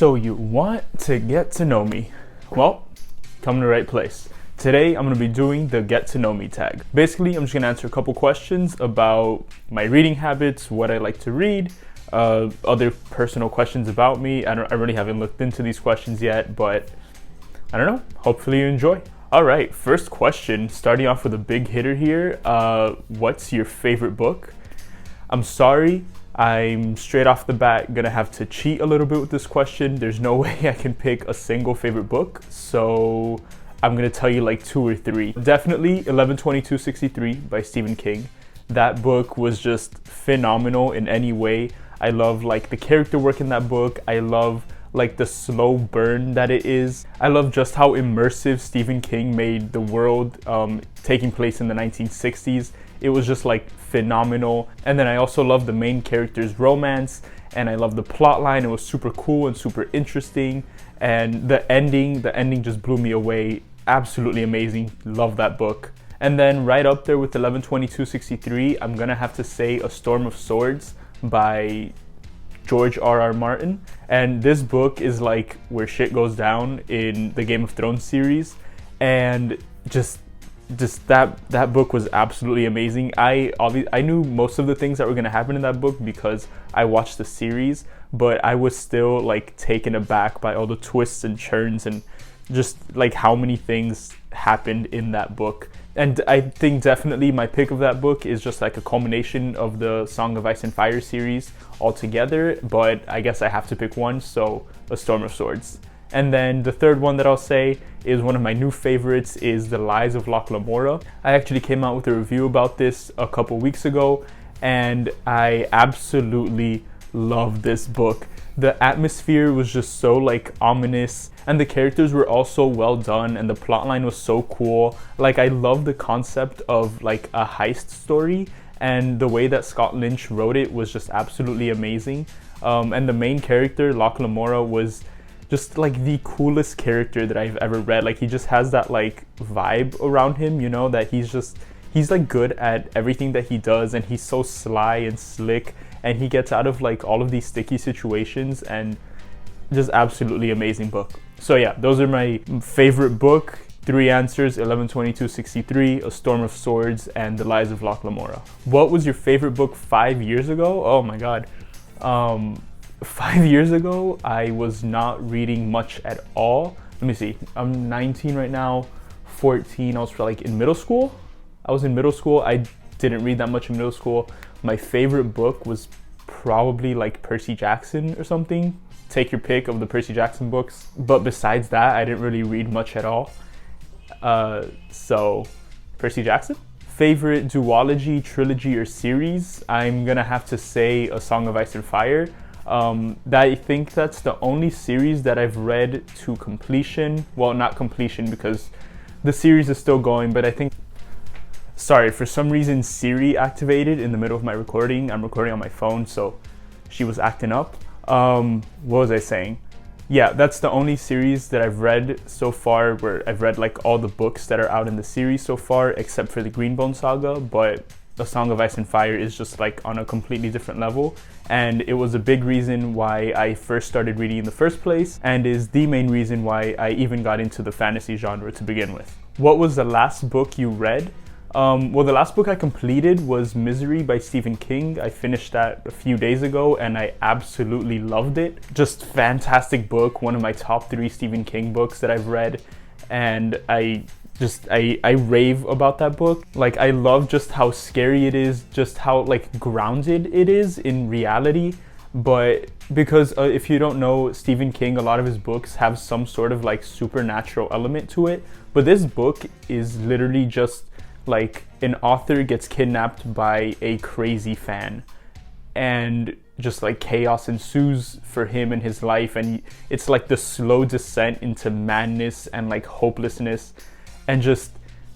So you want to get to know me? Well, come to the right place. Today I'm going to be doing the get to know me tag. Basically, I'm just going to answer a couple questions about my reading habits, what I like to read, other personal questions about me. I really haven't looked into these questions yet, but I don't know. Hopefully you enjoy. All right, first question, starting off with a big hitter here. What's your favorite book? I'm sorry, I'm straight off the bat gonna have to cheat a little bit with this question. There's no way I can pick a single favorite book, so I'm gonna tell you like 2 or 3. Definitely 11/22/63 by Stephen King. That book was just phenomenal in any way. I love like the character work in that book. I love like the slow burn that it is. I love just how immersive Stephen King made the world taking place in the 1960s. It was just like phenomenal. And then I also love the main character's romance, and I love the plot line. It was super cool and super interesting. And the ending just blew me away. Absolutely amazing. Love that book. And then right up there with 11/22/63, I'm gonna have to say A Storm of Swords by George R.R. Martin. And this book is like where shit goes down in the Game of Thrones series, and just that book was absolutely amazing. I knew most of the things that were going to happen in that book because I watched the series, but I was still like taken aback by all the twists and turns and just like how many things happened in that book. And I think definitely my pick of that book is just like a culmination of the Song of Ice and Fire series altogether, but I guess I have to pick one, so A Storm of Swords. And then the third one that I'll say is one of my new favorites, is The Lies of Locke Lamora. I actually came out with a review about this a couple weeks ago, and I absolutely love this book. The atmosphere was just so like ominous, and the characters were also well done, and the plotline was so cool. Like, I love the concept of like a heist story, and the way that Scott Lynch wrote it was just absolutely amazing. And the main character, Locke Lamora, was just like the coolest character that I've ever read. Like, he just has that like vibe around him, you know, that he's like good at everything that he does, and he's so sly and slick, and he gets out of like all of these sticky situations, and just absolutely amazing book. So yeah, those are my favorite book. 3 answers: 11/22/63, A Storm of Swords, and The Lies of Locke Lamora. What was your favorite book 5 years ago? Oh my god. 5 years ago, I was not reading much at all. Let me see. I'm 19 right now, 14. I was like in middle school. I was in middle school. I didn't read that much in middle school. My favorite book was probably like Percy Jackson or something. Take your pick of the Percy Jackson books. But besides that, I didn't really read much at all. So Percy Jackson. Favorite duology, trilogy, or series? I'm gonna have to say A Song of Ice and Fire. I think that's the only series that I've read to completion. Well, not completion because the series is still going, but I think... Sorry, for some reason Siri activated in the middle of my recording. I'm recording on my phone, so she was acting up. What was I saying? Yeah, that's the only series that I've read so far where I've read like all the books that are out in the series so far, except for the Greenbone saga, but A Song of Ice and Fire is just like on a completely different level, and it was a big reason why I first started reading in the first place, and is the main reason why I even got into the fantasy genre to begin with. What was the last book you read? Well, the last book I completed was Misery by Stephen King. I finished that a few days ago, and I absolutely loved it. Just fantastic book, one of my top 3 Stephen King books that I've read, and I rave about that book. Like, I love just how scary it is, just how like grounded it is in reality. But because if you don't know Stephen King, a lot of his books have some sort of like supernatural element to it. But this book is literally just like an author gets kidnapped by a crazy fan, and just like chaos ensues for him in his life, and it's like the slow descent into madness and like hopelessness. And just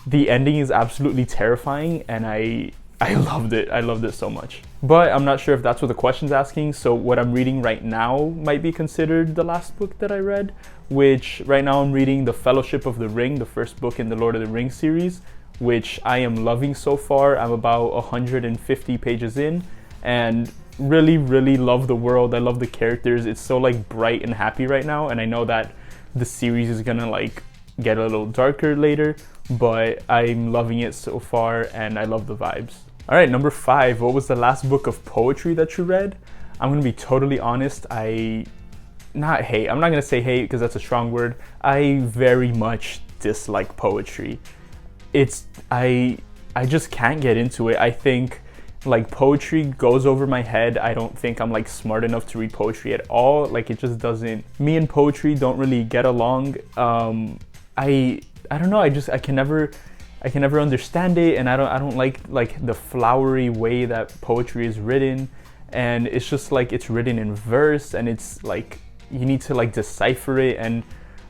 the ending is absolutely terrifying, and I loved it. I loved it so much. But I'm not sure if that's what the question's asking, so what I'm reading right now might be considered the last book that I read, which right now I'm reading The Fellowship of the Ring, the first book in the Lord of the Rings series, which I am loving so far. I'm about 150 pages in, and really, really love the world. I love the characters. It's so like bright and happy right now, and I know that the series is gonna like get a little darker later, but I'm loving it so far and I love the vibes. All right, number 5, what was the last book of poetry that you read? I'm gonna be totally honest, I'm not gonna say hate because that's a strong word. I very much dislike poetry. I just can't get into it. I think like poetry goes over my head. I don't think I'm like smart enough to read poetry at all. Like it just doesn't, me and poetry don't really get along. I don't know, I can never understand it, and I don't like the flowery way that poetry is written, and it's just like it's written in verse, and it's like you need to like decipher it, and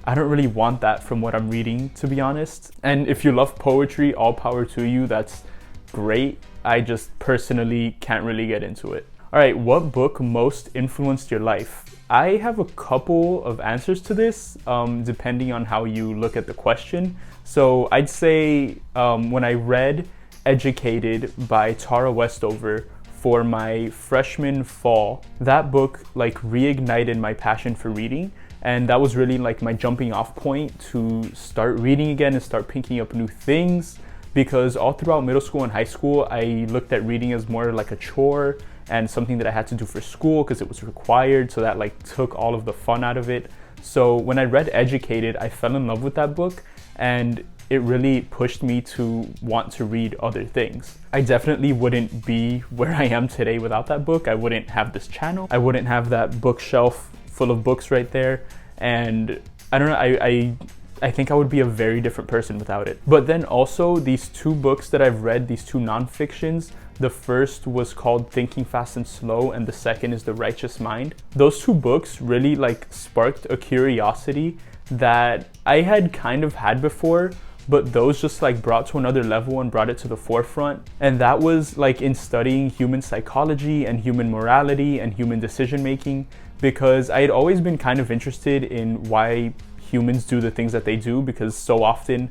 I don't really want that from what I'm reading, to be honest. And if you love poetry, all power to you, that's great. I just personally can't really get into it. All right, what book most influenced your life? I have a couple of answers to this, depending on how you look at the question. So I'd say when I read Educated by Tara Westover for my freshman fall, that book like reignited my passion for reading. And that was really like my jumping off point to start reading again and start picking up new things, because all throughout middle school and high school, I looked at reading as more like a chore and something that I had to do for school because it was required. So that like took all of the fun out of it. So when I read Educated, I fell in love with that book, and it really pushed me to want to read other things. I definitely wouldn't be where I am today without that book. I wouldn't have this channel. I wouldn't have that bookshelf full of books right there. And I don't know, I think I would be a very different person without it. But then also these 2 books that I've read, these 2 nonfictions, the first was called Thinking Fast and Slow, and the second is The Righteous Mind. Those 2 books really like sparked a curiosity that I had kind of had before, but those just like brought to another level and brought it to the forefront. And that was like in studying human psychology and human morality and human decision making, because I had always been kind of interested in why humans do the things that they do, because so often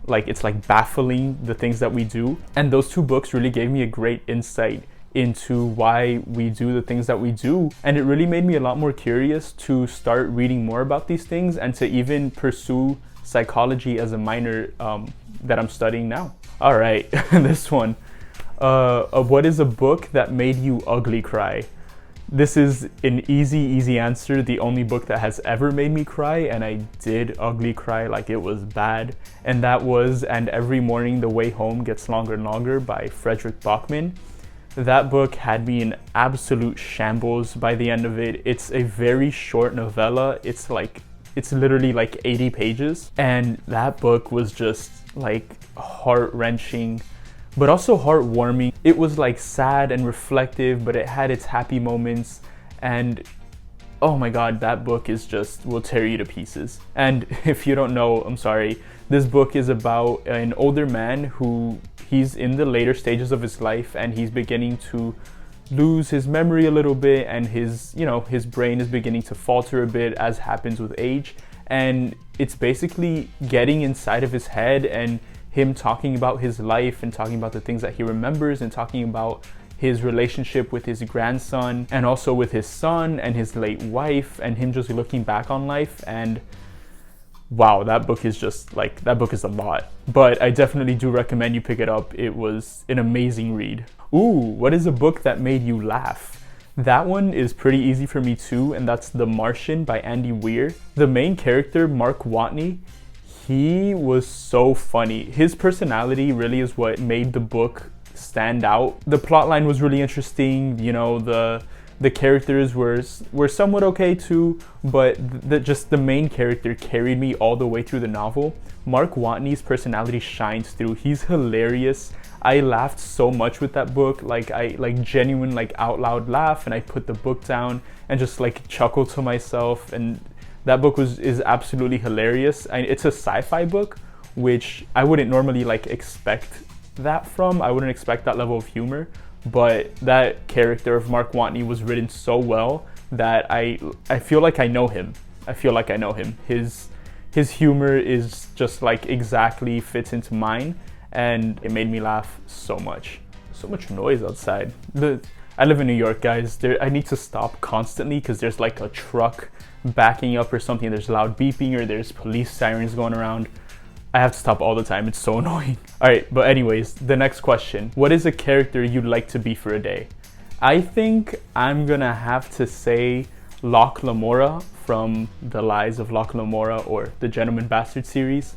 like it's like baffling the things that we do. And those 2 books really gave me a great insight into why we do the things that we do, and it really made me a lot more curious to start reading more about these things and to even pursue psychology as a minor that I'm studying now. All right, this one, what is a book that made you ugly cry? This is an easy answer. The only book that has ever made me cry, and I did ugly cry, like it was bad, and that was And Every Morning the Way Home Gets Longer and Longer by Frederick Bachman. That book had me in absolute shambles by the end of it. It's a very short novella. It's literally like 80 pages, and that book was just like heart-wrenching, but also heartwarming. It was like sad and reflective, but it had its happy moments, and oh my god, that book is just will tear you to pieces. And if you don't know, I'm sorry, this book is about an older man who he's in the later stages of his life, and he's beginning to lose his memory a little bit, and his brain is beginning to falter a bit, as happens with age. And it's basically getting inside of his head and him talking about his life and talking about the things that he remembers and talking about his relationship with his grandson and also with his son and his late wife, and him just looking back on life. And wow, that book is just like, that book is a lot, but I definitely do recommend you pick it up. It was an amazing read. Ooh, what is a book that made you laugh? That one is pretty easy for me too, and that's The Martian by Andy Weir. The main character, Mark Watney, he was so funny. His personality really is what made the book stand out. The plotline was really interesting. You know, the characters were somewhat okay too, but just the main character carried me all the way through the novel. Mark Watney's personality shines through. He's hilarious. I laughed so much with that book. Like I genuine out loud laugh, and I put the book down and just like chuckle to myself. And that book is absolutely hilarious. It's a sci-fi book, which I wouldn't normally expect that from. I wouldn't expect that level of humor, but that character of Mark Watney was written so well that I feel like I know him. His humor is just exactly fits into mine, and it made me laugh so much. So much noise outside. I live in New York, guys. I need to stop constantly because there's like a truck backing up or something. There's loud beeping or there's police sirens going around. I have to stop all the time. It's so annoying. All right, but anyways, the next question. What is a character you'd like to be for a day? I think I'm gonna have to say Locke Lamora from The Lies of Locke Lamora or the Gentleman Bastard series.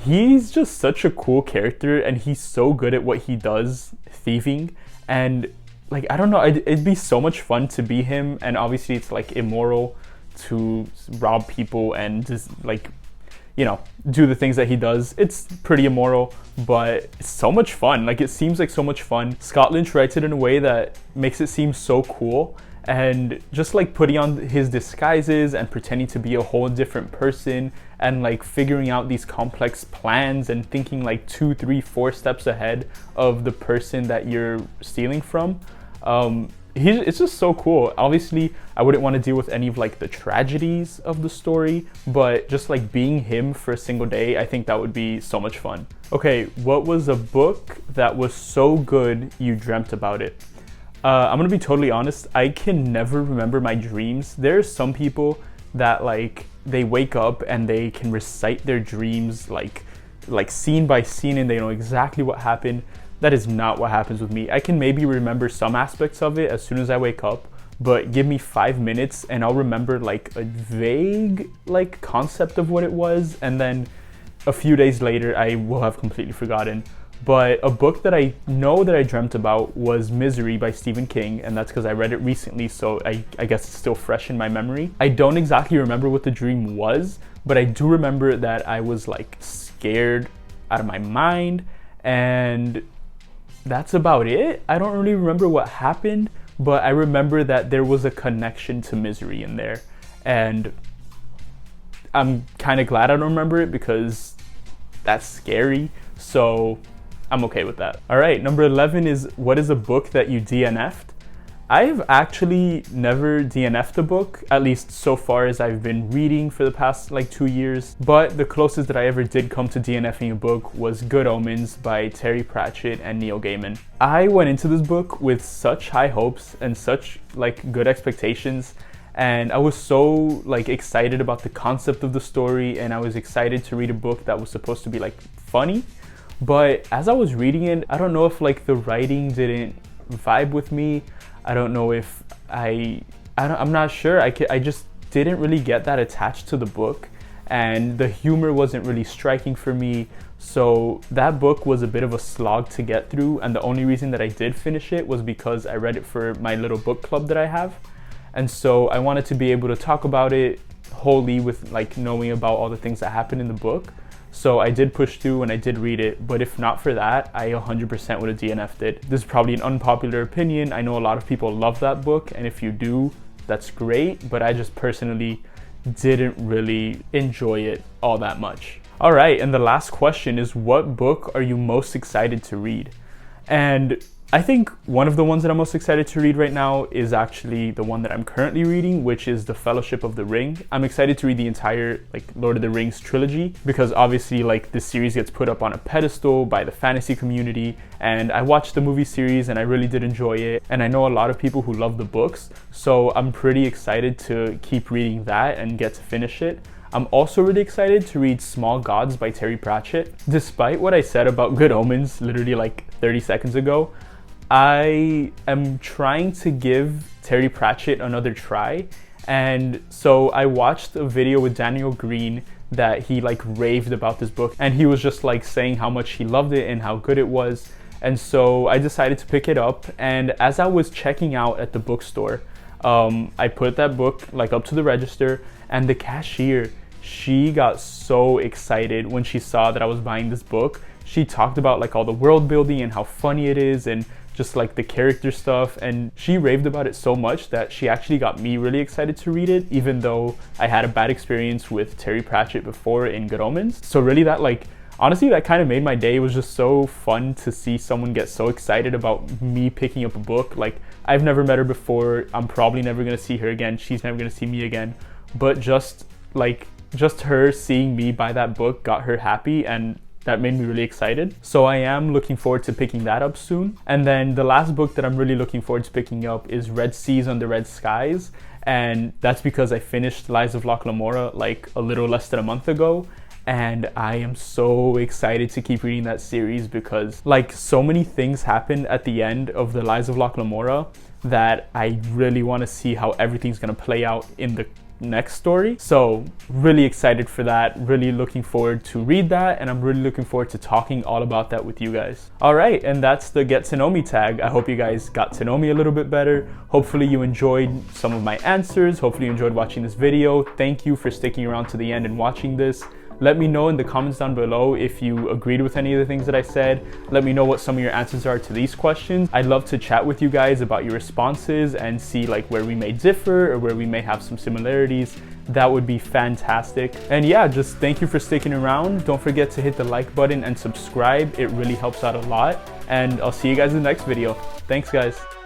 He's just such a cool character and he's so good at what he does, thieving, and like, I don't know, it'd be so much fun to be him. And obviously it's like immoral to rob people and just like, you know, do the things that he does. It's pretty immoral, but it's so much fun. Like, it seems like so much fun. Scott Lynch writes it in a way that makes it seem so cool, and just like putting on his disguises and pretending to be a whole different person and like figuring out these complex plans and thinking like 2, 3, 4 steps ahead of the person that you're stealing from. It's just so cool. Obviously, I wouldn't want to deal with any of like the tragedies of the story, but just like being him for a single day, I think that would be so much fun. Okay, what was a book that was so good you dreamt about it? I'm gonna be totally honest, I can never remember my dreams. There's some people that like, they wake up and they can recite their dreams like scene by scene and they know exactly what happened. That is not what happens with me. I can maybe remember some aspects of it as soon as I wake up, but give me 5 minutes and I'll remember like a vague like concept of what it was, and then a few days later I will have completely forgotten. But a book that I know that I dreamt about was Misery by Stephen King, and that's because I read it recently, so I guess it's still fresh in my memory. I don't exactly remember what the dream was, but I do remember that I was like scared out of my mind, and that's about it. I don't really remember what happened, but I remember that there was a connection to Misery in there, and I'm kind of glad I don't remember it because that's scary, so I'm okay with that. All right, number 11 is, what is a book that you DNF'd? I've actually never DNF'd a book, at least so far as I've been reading for the past like 2 years. But the closest that I ever did come to DNFing a book was Good Omens by Terry Pratchett and Neil Gaiman. I went into this book with such high hopes and such like good expectations, and I was so like excited about the concept of the story, and I was excited to read a book that was supposed to be like funny. But as I was reading it, I don't know if like the writing didn't vibe with me. I don't know if I'm not sure. I just didn't really get that attached to the book, and the humor wasn't really striking for me. So that book was a bit of a slog to get through, and the only reason that I did finish it was because I read it for my little book club that I have. And so I wanted to be able to talk about it wholly with like knowing about all the things that happened in the book. So I did push through and I did read it, but if not for that, I 100% would have DNF'd it. This is probably an unpopular opinion. I know a lot of people love that book, and if you do, that's great, but I just personally didn't really enjoy it all that much. All right, and the last question is, what book are you most excited to read? And I think one of the ones that I'm most excited to read right now is actually the one that I'm currently reading, which is The Fellowship of the Ring. I'm excited to read the entire like Lord of the Rings trilogy because obviously like this series gets put up on a pedestal by the fantasy community, and I watched the movie series and I really did enjoy it, and I know a lot of people who love the books, so I'm pretty excited to keep reading that and get to finish it. I'm also really excited to read Small Gods by Terry Pratchett. Despite what I said about Good Omens literally like 30 seconds ago, I am trying to give Terry Pratchett another try, and so I watched a video with Daniel Green that he like raved about this book, and he was just like saying how much he loved it and how good it was, and so I decided to pick it up. And as I was checking out at the bookstore, I put that book like up to the register, and the cashier, she got so excited when she saw that I was buying this book. She talked about like all the world building and how funny it is and just like the character stuff, and she raved about it so much that she actually got me really excited to read it, even though I had a bad experience with Terry Pratchett before in Good Omens. So really that like, honestly, that kind of made my day. It was just so fun to see someone get so excited about me picking up a book. Like, I've never met her before, I'm probably never gonna see her again, she's never gonna see me again, but just her seeing me buy that book got her happy, and that made me really excited. So I am looking forward to picking that up soon. And then the last book that I'm really looking forward to picking up is Red Seas Under Red Skies. And that's because I finished Lies of Locke Lamora like a little less than a month ago. And I am so excited to keep reading that series because like so many things happen at the end of the Lies of Locke Lamora that I really want to see how everything's going to play out in the next story. So really excited for that, really looking forward to read that, and I'm really looking forward to talking all about that with you guys. All right, and that's the Get to Know Me tag. I hope you guys got to know me a little bit better. Hopefully you enjoyed some of my answers. Hopefully you enjoyed watching this video. Thank you for sticking around to the end and watching this. Let me know in the comments down below if you agreed with any of the things that I said. Let me know what some of your answers are to these questions. I'd love to chat with you guys about your responses and see like where we may differ or where we may have some similarities. That would be fantastic. And yeah, just thank you for sticking around. Don't forget to hit the like button and subscribe. It really helps out a lot. And I'll see you guys in the next video. Thanks, guys.